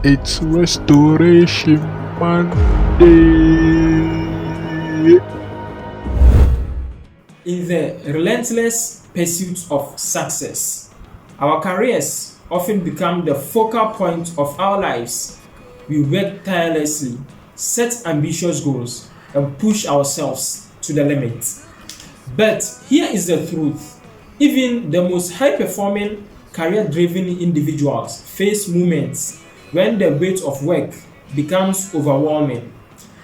It's Restoration Monday. In the relentless pursuit of success, our careers often become the focal point of our lives. We work tirelessly, set ambitious goals, and push ourselves to the limit. But here is the truth. Even the most high-performing, career-driven individuals face moments when the weight of work becomes overwhelming.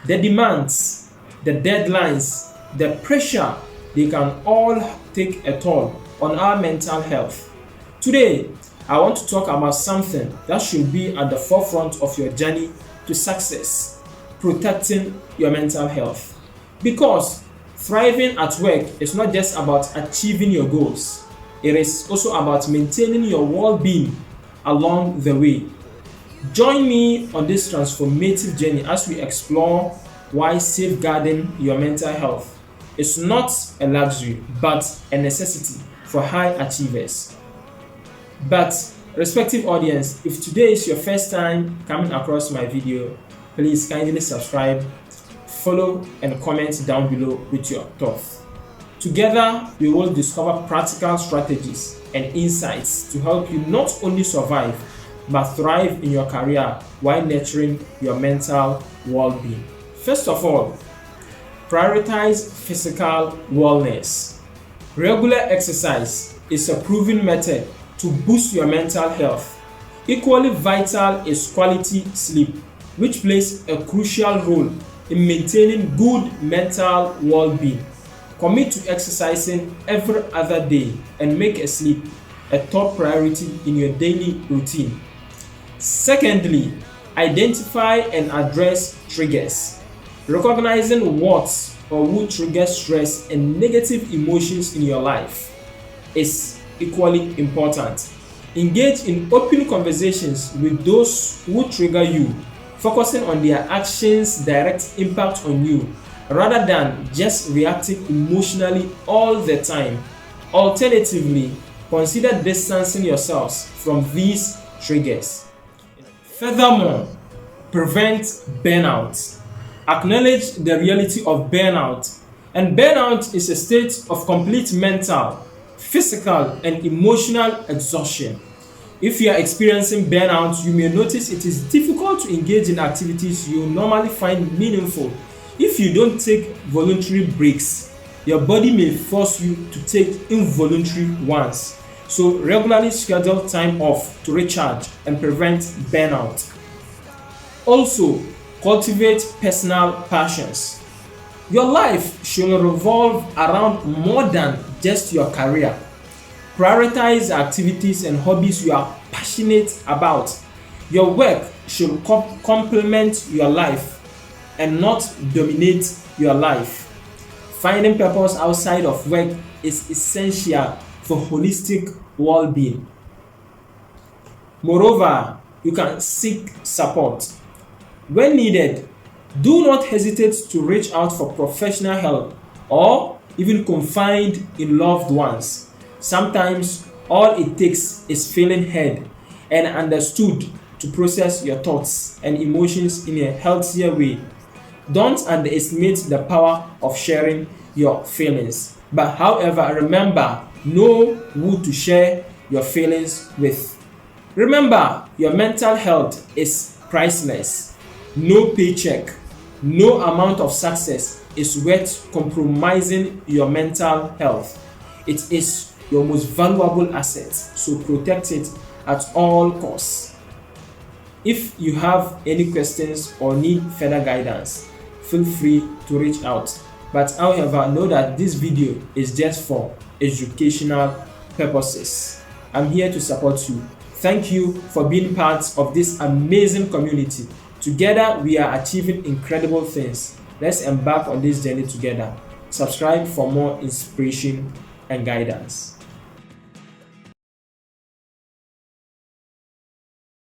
The demands, the deadlines, the pressure, they can all take a toll on our mental health. Today, I want to talk about something that should be at the forefront of your journey to success: protecting your mental health. Because thriving at work is not just about achieving your goals, it is also about maintaining your well-being along the way. Join me on this transformative journey as we explore why safeguarding your mental health is not a luxury but a necessity for high achievers. But, respective audience, if today is your first time coming across my video, please kindly subscribe, follow, and comment down below with your thoughts. Together, we will discover practical strategies and insights to help you not only survive but thrive in your career while nurturing your mental well-being. First of all, prioritize physical wellness. Regular exercise is a proven method to boost your mental health. Equally vital is quality sleep, which plays a crucial role in maintaining good mental well-being. Commit to exercising every other day and make sleep a top priority in your daily routine. Secondly, identify and address triggers. Recognizing what or who triggers stress and negative emotions in your life is equally important. Engage in open conversations with those who trigger you, focusing on their actions' direct impact on you rather than just reacting emotionally all the time. Alternatively, consider distancing yourselves from these triggers. Furthermore, prevent burnout. Acknowledge the reality of burnout. And burnout is a state of complete mental, physical, and emotional exhaustion. If you are experiencing burnout, you may notice it is difficult to engage in activities you normally find meaningful. If you don't take voluntary breaks, your body may force you to take involuntary ones. So regularly schedule time off to recharge and prevent burnout. Also, cultivate personal passions. Your life should revolve around more than just your career. Prioritize activities and hobbies you are passionate about. Your work should complement your life and not dominate your life. Finding purpose outside of work is essential for holistic well-being. Moreover, you can seek support. When needed, do not hesitate to reach out for professional help or even confide in loved ones. Sometimes all it takes is feeling heard and understood to process your thoughts and emotions in a healthier way. Don't underestimate the power of sharing your feelings. But however, remember, know who to share your feelings with. Remember, your mental health is priceless. No paycheck, no amount of success is worth compromising your mental health. It is your most valuable asset, so protect it at all costs. If you have any questions or need further guidance, feel free to reach out. But however, know that this video is just for educational purposes. I'm here to support you. Thank you for being part of this amazing community. Together, we are achieving incredible things. Let's embark on this journey together. Subscribe for more inspiration and guidance.